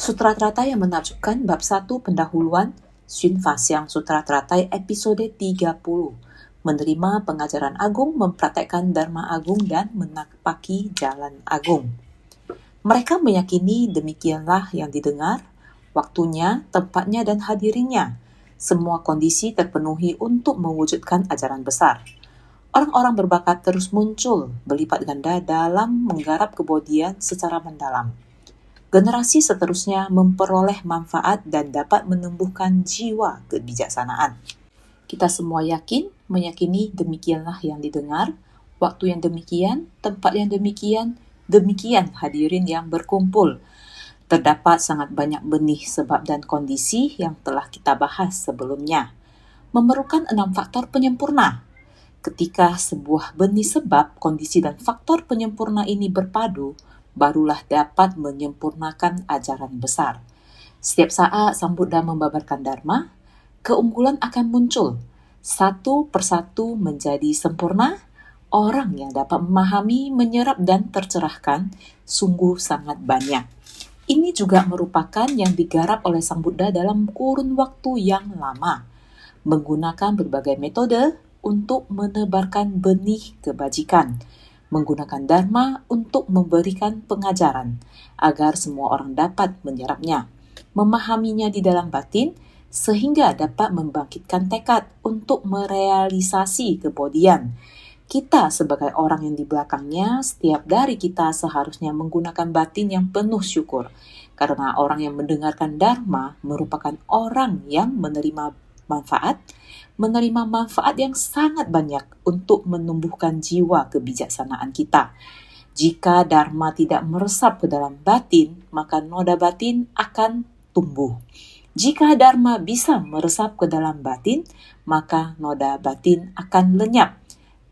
Sutra Teratai yang menakjubkan bab 1 pendahuluan Xun Faxiang Sutra Teratai episode 30. Menerima pengajaran agung, mempraktekkan dharma agung dan menapaki jalan agung. Mereka meyakini demikianlah yang didengar, waktunya, tempatnya dan hadirinnya. Semua kondisi terpenuhi untuk mewujudkan ajaran besar. Orang-orang berbakat terus muncul berlipat ganda dalam menggarap kebodian secara mendalam. Generasi seterusnya memperoleh manfaat dan dapat menumbuhkan jiwa kebijaksanaan. Kita semua meyakini demikianlah yang didengar, waktu yang demikian, tempat yang demikian hadirin yang berkumpul. Terdapat sangat banyak benih sebab dan kondisi yang telah kita bahas sebelumnya. Memerlukan 6 faktor penyempurna. Ketika sebuah benih sebab, kondisi dan faktor penyempurna ini berpadu, barulah dapat menyempurnakan ajaran besar. Setiap saat Sang Buddha membabarkan Dharma, keunggulan akan muncul. Satu persatu menjadi sempurna, orang yang dapat memahami, menyerap dan tercerahkan sungguh sangat banyak. Ini juga merupakan yang digarap oleh Sang Buddha dalam kurun waktu yang lama, menggunakan berbagai metode untuk menebarkan benih kebajikan, menggunakan Dharma untuk memberikan pengajaran, agar semua orang dapat menyerapnya, memahaminya di dalam batin, sehingga dapat membangkitkan tekad untuk merealisasi kebodian. Kita sebagai orang yang di belakangnya, setiap dari kita seharusnya menggunakan batin yang penuh syukur, karena orang yang mendengarkan Dharma merupakan orang yang menerima manfaat yang sangat banyak untuk menumbuhkan jiwa kebijaksanaan kita. Jika Dharma tidak meresap ke dalam batin, maka noda batin akan tumbuh. Jika Dharma bisa meresap ke dalam batin, maka noda batin akan lenyap.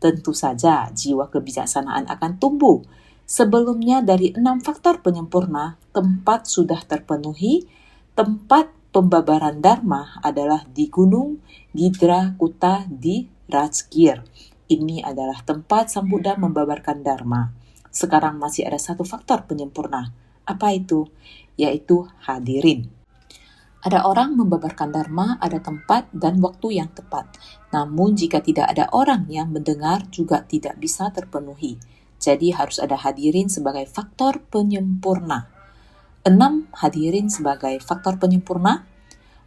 Tentu saja jiwa kebijaksanaan akan tumbuh. Sebelumnya dari 6 faktor penyempurna, tempat sudah terpenuhi. Tempat pembabaran Dharma adalah di Gunung Gidrakuta di Rajgir. Ini adalah tempat Sang Buddha membabarkan Dharma. Sekarang masih ada 1 faktor penyempurna. Apa itu? Yaitu hadirin. Ada orang membabarkan Dharma, ada tempat dan waktu yang tepat. Namun jika tidak ada orang yang mendengar juga tidak bisa terpenuhi. Jadi harus ada hadirin sebagai faktor penyempurna. 6 hadirin sebagai faktor penyempurna.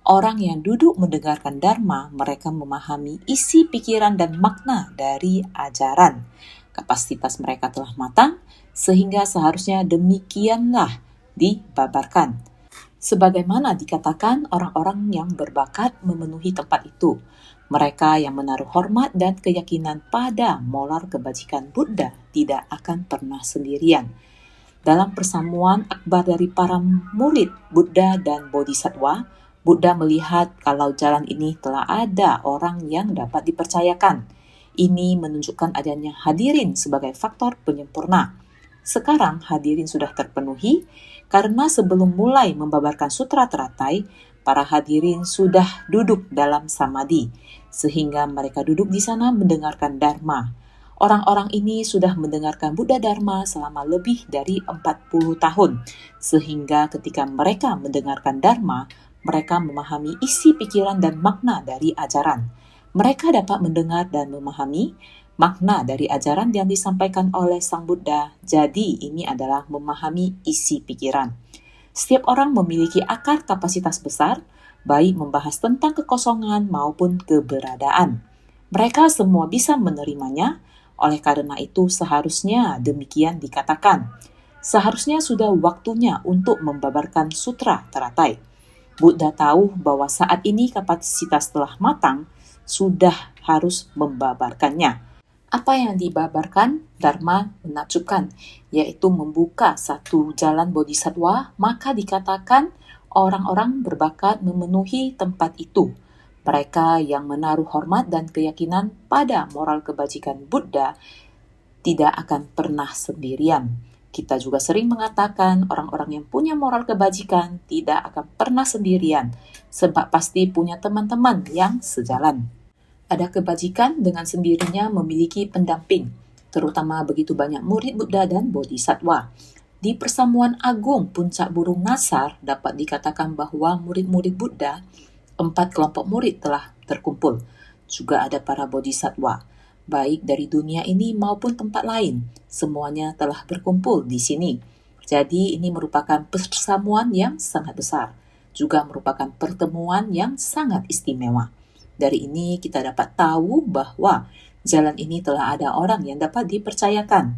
Orang yang duduk mendengarkan Dharma, mereka memahami isi pikiran dan makna dari ajaran. Kapasitas mereka telah matang, sehingga seharusnya demikianlah dibabarkan. Sebagaimana dikatakan, orang-orang yang berbakat memenuhi tempat itu. Mereka yang menaruh hormat dan keyakinan pada molar kebajikan Buddha tidak akan pernah sendirian. Dalam persamuan akbar dari para murid Buddha dan Bodhisattva, Buddha melihat kalau jalan ini telah ada orang yang dapat dipercayakan. Ini menunjukkan adanya hadirin sebagai faktor penyempurna. Sekarang hadirin sudah terpenuhi, karena sebelum mulai membabarkan Sutra Teratai, para hadirin sudah duduk dalam samadhi, sehingga mereka duduk di sana mendengarkan Dharma. Orang-orang ini sudah mendengarkan Buddha Dharma selama lebih dari 40 tahun, sehingga ketika mereka mendengarkan Dharma, mereka memahami isi pikiran dan makna dari ajaran. Mereka dapat mendengar dan memahami makna dari ajaran yang disampaikan oleh Sang Buddha. Jadi ini adalah memahami isi pikiran. Setiap orang memiliki akar kapasitas besar, baik membahas tentang kekosongan maupun keberadaan. Mereka semua bisa menerimanya, oleh karena itu seharusnya demikian dikatakan. Seharusnya sudah waktunya untuk membabarkan Sutra Teratai. Buddha tahu bahwa saat ini kapasitas telah matang, sudah harus membabarkannya. Apa yang dibabarkan? Dharma menakjubkan, yaitu membuka satu jalan bodhisattva, maka dikatakan orang-orang berbakat memenuhi tempat itu. Mereka yang menaruh hormat dan keyakinan pada moral kebajikan Buddha tidak akan pernah sendirian. Kita juga sering mengatakan orang-orang yang punya moral kebajikan tidak akan pernah sendirian, sebab pasti punya teman-teman yang sejalan. Ada kebajikan dengan sendirinya memiliki pendamping, terutama begitu banyak murid Buddha dan Bodhisattva. Di persamuan agung Puncak Burung Nasar dapat dikatakan bahawa murid-murid Buddha, 4 kelompok murid telah terkumpul. Juga ada para bodhisattva, baik dari dunia ini maupun tempat lain. Semuanya telah berkumpul di sini. Jadi ini merupakan persamuan yang sangat besar. Juga merupakan pertemuan yang sangat istimewa. Dari ini kita dapat tahu bahawa jalan ini telah ada orang yang dapat dipercayakan.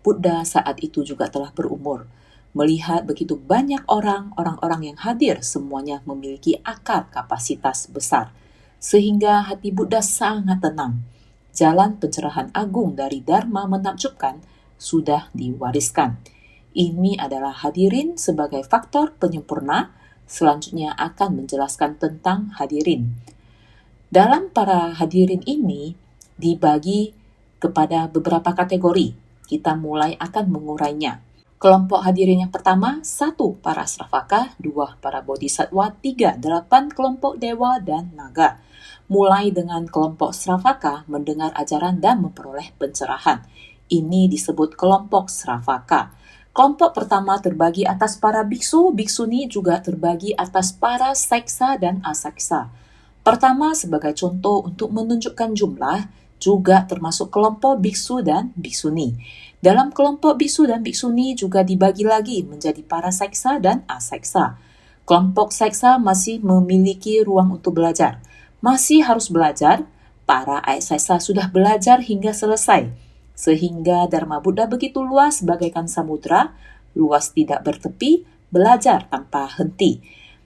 Buddha saat itu juga telah berumur. Melihat begitu banyak orang-orang yang hadir, semuanya memiliki akar kapasitas besar. Sehingga hati Buddha sangat tenang. Jalan pencerahan agung dari Dharma menakjubkan sudah diwariskan. Ini adalah hadirin sebagai faktor penyempurna. Selanjutnya akan menjelaskan tentang hadirin. Dalam para hadirin ini dibagi kepada beberapa kategori. Kita mulai akan mengurainya. Kelompok hadirin yang pertama, 1 para Sravaka, 2 para bodhisattva, 3 8 kelompok dewa dan naga. Mulai dengan kelompok Sravaka mendengar ajaran dan memperoleh pencerahan. Ini disebut kelompok Sravaka. Kelompok pertama terbagi atas para biksu, biksuni juga terbagi atas para seksa dan aseksa. Pertama sebagai contoh untuk menunjukkan jumlah, juga termasuk kelompok biksu dan biksuni. Dalam kelompok biksu dan biksuni juga dibagi lagi menjadi para seksa dan aseksa. Kelompok seksa masih memiliki ruang untuk belajar. Masih harus belajar, para aseksa sudah belajar hingga selesai. Sehingga Dharma Buddha begitu luas bagaikan samudra, luas tidak bertepi, belajar tanpa henti.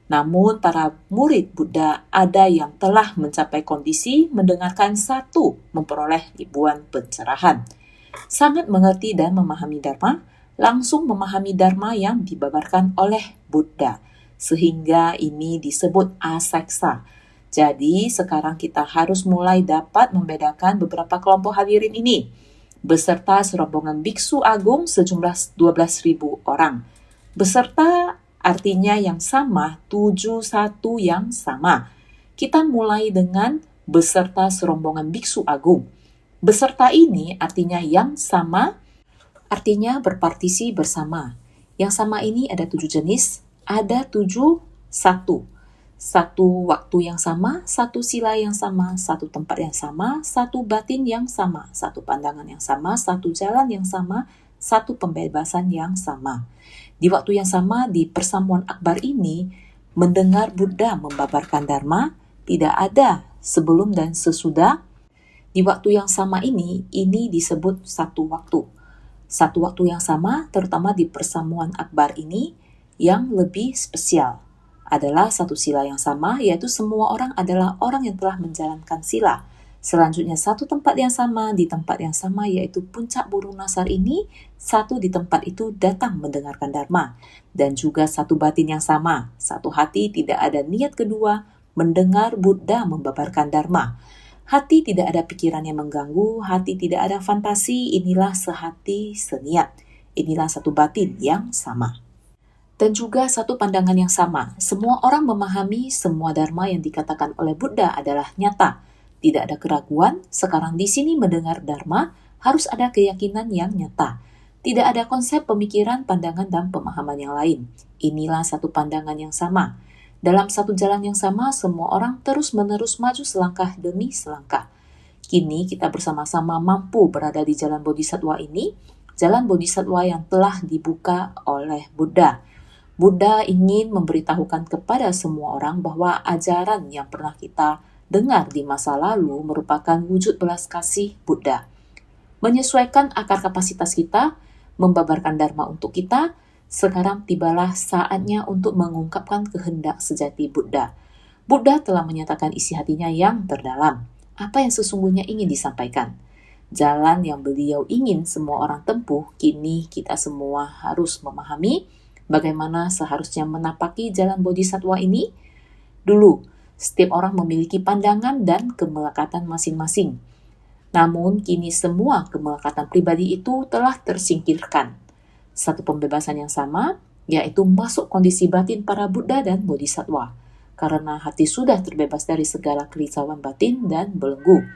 Namun para murid Buddha ada yang telah mencapai kondisi mendengarkan 1, memperoleh ribuan pencerahan. Sangat mengerti dan memahami Dharma, langsung memahami Dharma yang dibabarkan oleh Buddha. Sehingga ini disebut aseksa. Jadi sekarang kita harus mulai dapat membedakan beberapa kelompok hadirin ini. Beserta serombongan biksu agung sejumlah 12.000 orang. Beserta artinya yang sama, 71 yang sama. Kita mulai dengan beserta serombongan biksu agung. Beserta ini artinya yang sama, artinya berpartisi bersama. Yang sama ini ada 7 jenis, ada 7 satu. Satu waktu yang sama, 1 sila yang sama, 1 tempat yang sama, 1 batin yang sama, 1 pandangan yang sama, 1 jalan yang sama, 1 pembebasan yang sama. Di waktu yang sama, di persamuan akbar ini, mendengar Buddha membabarkan Dharma, tidak ada sebelum dan sesudah. Di waktu yang sama ini disebut satu waktu. Satu waktu yang sama, terutama di persamuan akbar ini, yang lebih spesial adalah 1 sila yang sama, yaitu semua orang adalah orang yang telah menjalankan sila. Selanjutnya 1 tempat yang sama, di tempat yang sama yaitu Puncak Burung Nasar ini, 1 di tempat itu datang mendengarkan Dharma. Dan juga 1 batin yang sama, 1 hati tidak ada niat kedua, mendengar Buddha membabarkan Dharma. Hati tidak ada pikiran yang mengganggu, hati tidak ada fantasi, inilah sehati seniat. Inilah 1 batin yang sama. Dan juga 1 pandangan yang sama, semua orang memahami semua Dharma yang dikatakan oleh Buddha adalah nyata. Tidak ada keraguan, sekarang di sini mendengar Dharma harus ada keyakinan yang nyata. Tidak ada konsep pemikiran, pandangan, dan pemahaman yang lain. Inilah 1 pandangan yang sama. Dalam 1 jalan yang sama, semua orang terus-menerus maju selangkah demi selangkah. Kini kita bersama-sama mampu berada di jalan bodhisattva ini, jalan bodhisattva yang telah dibuka oleh Buddha. Buddha ingin memberitahukan kepada semua orang bahwa ajaran yang pernah kita dengar di masa lalu merupakan wujud belas kasih Buddha. Menyesuaikan akar kapasitas kita, membabarkan Dharma untuk kita, sekarang tibalah saatnya untuk mengungkapkan kehendak sejati Buddha. Buddha telah menyatakan isi hatinya yang terdalam. Apa yang sesungguhnya ingin disampaikan? Jalan yang beliau ingin semua orang tempuh, kini kita semua harus memahami bagaimana seharusnya menapaki jalan bodhisattva ini. Dulu, setiap orang memiliki pandangan dan kemelekatan masing-masing. Namun, kini semua kemelekatan pribadi itu telah tersingkirkan. 1 pembebasan yang sama, yaitu masuk kondisi batin para Buddha dan bodhisattva. Karena hati sudah terbebas dari segala kerisauan batin dan belenggu.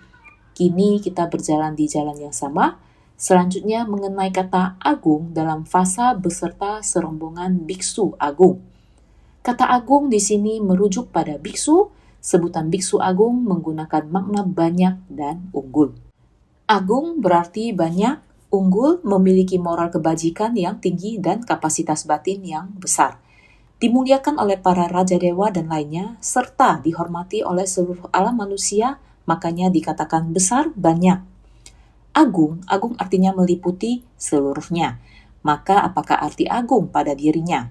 Kini kita berjalan di jalan yang sama, Selanjutnya mengenai kata agung dalam fasa beserta serombongan biksu agung. Kata agung di sini merujuk pada biksu, sebutan biksu agung menggunakan makna banyak dan unggul. Agung berarti banyak, unggul memiliki moral kebajikan yang tinggi dan kapasitas batin yang besar. Dimuliakan oleh para raja dewa dan lainnya, serta dihormati oleh seluruh alam manusia, makanya dikatakan besar banyak. Agung artinya meliputi seluruhnya. Maka apakah arti agung pada dirinya?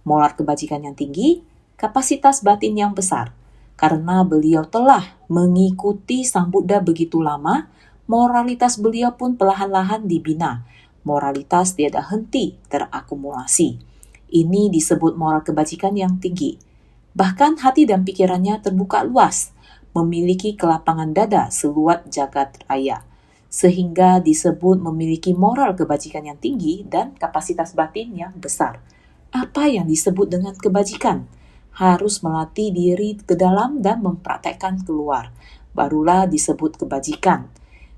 Moral kebajikan yang tinggi, kapasitas batin yang besar. Karena beliau telah mengikuti Sang Buddha begitu lama, moralitas beliau pun perlahan-lahan dibina. Moralitas tiada henti terakumulasi. Ini disebut moral kebajikan yang tinggi. Bahkan hati dan pikirannya terbuka luas, memiliki kelapangan dada seluas jagat raya, sehingga disebut memiliki moral kebajikan yang tinggi dan kapasitas batin yang besar. Apa yang disebut dengan kebajikan? Harus melatih diri ke dalam dan mempraktekkan keluar. Barulah disebut kebajikan.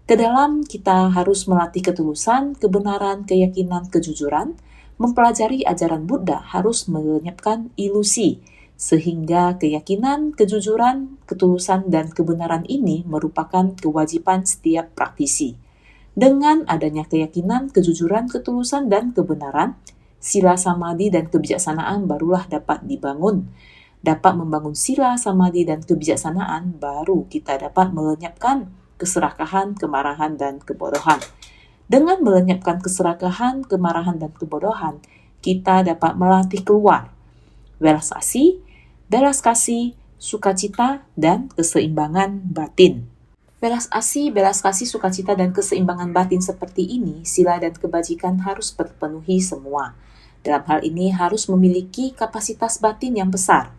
Ke dalam kita harus melatih ketulusan, kebenaran, keyakinan, kejujuran. Mempelajari ajaran Buddha harus melenyapkan ilusi, sehingga keyakinan, kejujuran, ketulusan, dan kebenaran ini merupakan kewajiban setiap praktisi. Dengan adanya keyakinan, kejujuran, ketulusan, dan kebenaran, sila samadhi dan kebijaksanaan barulah dapat dibangun. Dapat membangun sila samadhi dan kebijaksanaan, baru kita dapat melenyapkan keserakahan, kemarahan, dan kebodohan. Dengan melenyapkan keserakahan, kemarahan, dan kebodohan, kita dapat melatih keluar welas kasih, sukacita, dan keseimbangan batin. Belas kasih, sukacita, dan keseimbangan batin seperti ini, sila dan kebajikan harus terpenuhi semua. Dalam hal ini harus memiliki kapasitas batin yang besar.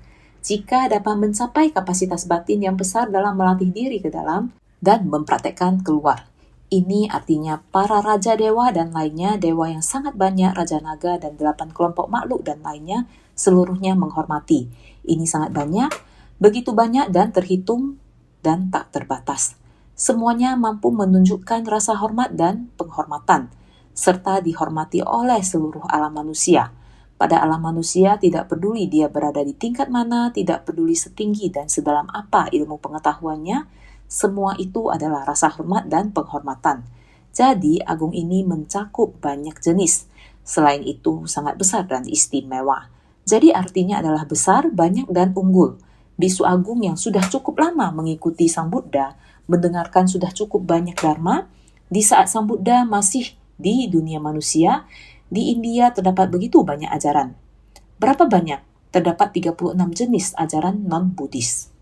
Jika dapat mencapai kapasitas batin yang besar dalam melatih diri ke dalam dan mempraktekkan keluar. Ini artinya para raja dewa dan lainnya, dewa yang sangat banyak, raja naga dan 8 kelompok makhluk dan lainnya, seluruhnya menghormati. Ini sangat banyak, begitu banyak dan terhitung dan tak terbatas. Semuanya mampu menunjukkan rasa hormat dan penghormatan, serta dihormati oleh seluruh alam manusia. Pada alam manusia tidak peduli dia berada di tingkat mana, tidak peduli setinggi dan sedalam apa ilmu pengetahuannya, semua itu adalah rasa hormat dan penghormatan. Jadi, agung ini mencakup banyak jenis. Selain itu, sangat besar dan istimewa. Jadi, artinya adalah besar, banyak, dan unggul. Bisu agung yang sudah cukup lama mengikuti Sang Buddha, mendengarkan sudah cukup banyak dharma, di saat Sang Buddha masih di dunia manusia, di India terdapat begitu banyak ajaran. Berapa banyak? Terdapat 36 jenis ajaran non-Buddhis.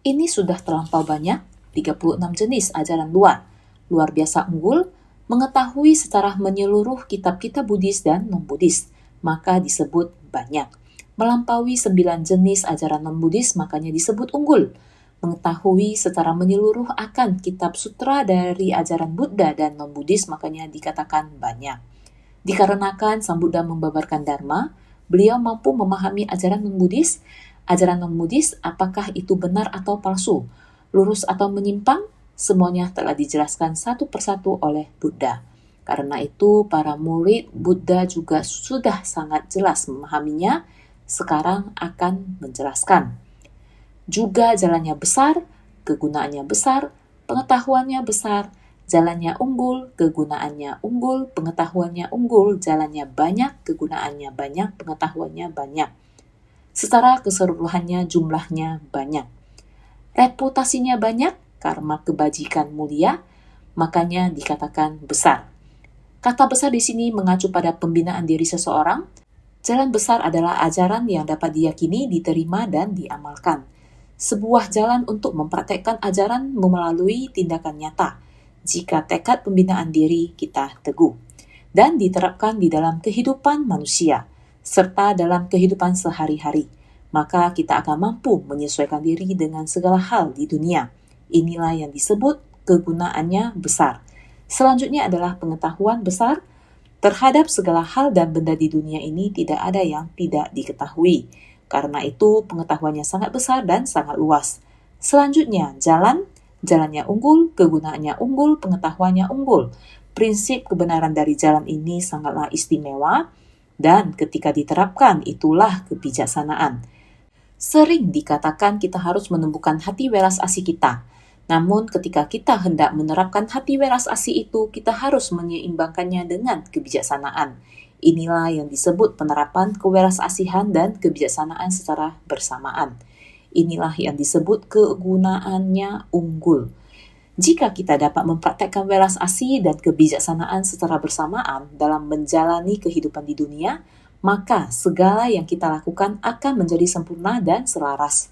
Ini sudah terlampau banyak. 36 jenis ajaran luar biasa unggul, mengetahui secara menyeluruh kitab-kitab Buddhis dan non-Buddhis, maka disebut banyak. Melampaui 9 jenis ajaran non-Buddhis, makanya disebut unggul. Mengetahui secara menyeluruh akan kitab sutra dari ajaran Buddha dan non-Buddhis, makanya dikatakan banyak. Dikarenakan Sang Buddha membabarkan Dharma, beliau mampu memahami ajaran non-Buddhis. Ajaran non-Buddhis, apakah itu benar atau palsu? Lurus atau menyimpang, semuanya telah dijelaskan satu persatu oleh Buddha. Karena itu, para murid Buddha juga sudah sangat jelas memahaminya, sekarang akan menjelaskan. Juga jalannya besar, kegunaannya besar, pengetahuannya besar, jalannya unggul, kegunaannya unggul, pengetahuannya unggul, jalannya banyak, kegunaannya banyak, pengetahuannya banyak. Secara keseluruhannya jumlahnya banyak. Reputasinya banyak, karma kebajikan mulia, makanya dikatakan besar. Kata besar di sini mengacu pada pembinaan diri seseorang. Jalan besar adalah ajaran yang dapat diyakini, diterima, dan diamalkan. Sebuah jalan untuk mempraktekkan ajaran melalui tindakan nyata, jika tekad pembinaan diri kita teguh, dan diterapkan di dalam kehidupan manusia, serta dalam kehidupan sehari-hari. Maka kita akan mampu menyesuaikan diri dengan segala hal di dunia. Inilah yang disebut kegunaannya besar. Selanjutnya adalah pengetahuan besar. Terhadap segala hal dan benda di dunia ini tidak ada yang tidak diketahui. Karena itu pengetahuannya sangat besar dan sangat luas. Selanjutnya jalannya unggul, kegunaannya unggul, pengetahuannya unggul. Prinsip kebenaran dari jalan ini sangatlah istimewa, dan ketika diterapkan itulah kebijaksanaan. Sering dikatakan kita harus menumbuhkan hati welas asih kita. Namun ketika kita hendak menerapkan hati welas asih itu, kita harus menyeimbangkannya dengan kebijaksanaan. Inilah yang disebut penerapan kewelas asihan dan kebijaksanaan secara bersamaan. Inilah yang disebut kegunaannya unggul. Jika kita dapat mempraktekkan welas asih dan kebijaksanaan secara bersamaan dalam menjalani kehidupan di dunia, maka segala yang kita lakukan akan menjadi sempurna dan selaras.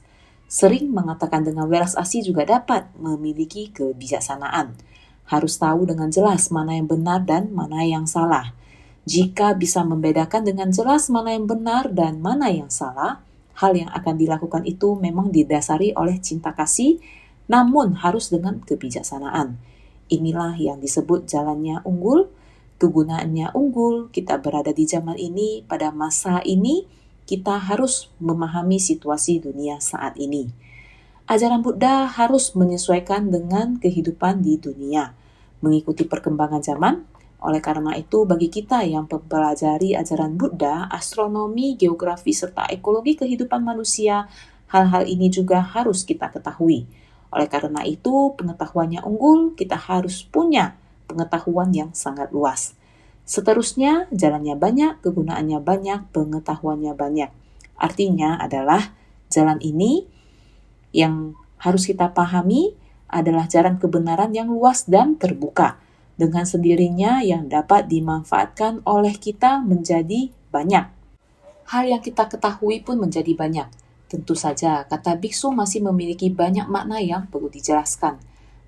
Sering mengatakan dengan welas asih juga dapat memiliki kebijaksanaan. Harus tahu dengan jelas mana yang benar dan mana yang salah. Jika bisa membedakan dengan jelas mana yang benar dan mana yang salah, hal yang akan dilakukan itu memang didasari oleh cinta kasih, namun harus dengan kebijaksanaan. Inilah yang disebut jalannya unggul, kegunaannya unggul. Kita berada di zaman ini, pada masa ini, kita harus memahami situasi dunia saat ini. Ajaran Buddha harus menyesuaikan dengan kehidupan di dunia, mengikuti perkembangan zaman. Oleh karena itu, bagi kita yang mempelajari ajaran Buddha, astronomi, geografi, serta ekologi kehidupan manusia, hal-hal ini juga harus kita ketahui. Oleh karena itu, pengetahuannya unggul, kita harus punya pengetahuan yang sangat luas. Seterusnya, jalannya banyak, kegunaannya banyak, pengetahuannya banyak. Artinya adalah jalan ini yang harus kita pahami adalah jalan kebenaran yang luas dan terbuka. Dengan sendirinya yang dapat dimanfaatkan oleh kita menjadi banyak. Hal yang kita ketahui pun menjadi banyak. Tentu saja, kata biksu masih memiliki banyak makna yang perlu dijelaskan.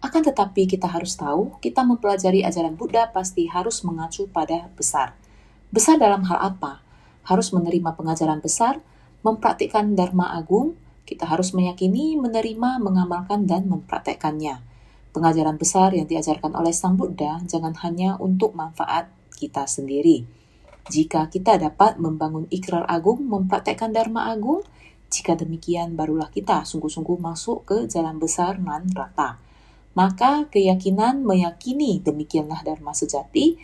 Akan tetapi kita harus tahu, kita mempelajari ajaran Buddha pasti harus mengacu pada besar. Besar dalam hal apa? Harus menerima pengajaran besar, mempraktikkan Dharma Agung, kita harus meyakini, menerima, mengamalkan, dan mempraktekkannya. Pengajaran besar yang diajarkan oleh Sang Buddha jangan hanya untuk manfaat kita sendiri. Jika kita dapat membangun ikrar agung, mempraktekkan Dharma Agung, jika demikian barulah kita sungguh-sungguh masuk ke jalan besar nan rata. Maka keyakinan meyakini demikianlah Dharma sejati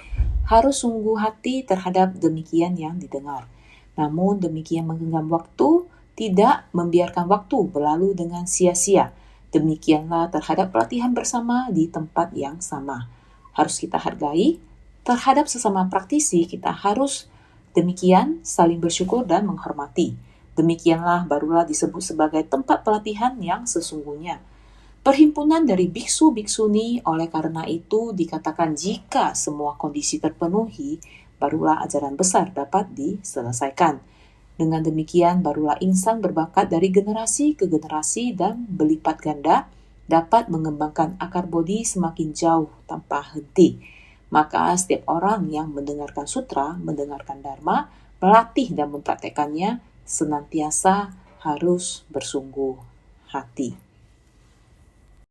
harus sungguh hati terhadap demikian yang didengar. Namun demikian menggenggam waktu, tidak membiarkan waktu berlalu dengan sia-sia. Demikianlah terhadap pelatihan bersama di tempat yang sama. Harus kita hargai, terhadap sesama praktisi kita harus demikian saling bersyukur dan menghormati. Demikianlah barulah disebut sebagai tempat pelatihan yang sesungguhnya. Perhimpunan dari biksu-biksuni, oleh karena itu dikatakan jika semua kondisi terpenuhi, barulah ajaran besar dapat diselesaikan. Dengan demikian barulah insan berbakat dari generasi ke generasi dan berlipat ganda dapat mengembangkan akar bodi semakin jauh tanpa henti. Maka setiap orang yang mendengarkan sutra, mendengarkan dharma, melatih dan mempraktekannya, senantiasa harus bersungguh hati.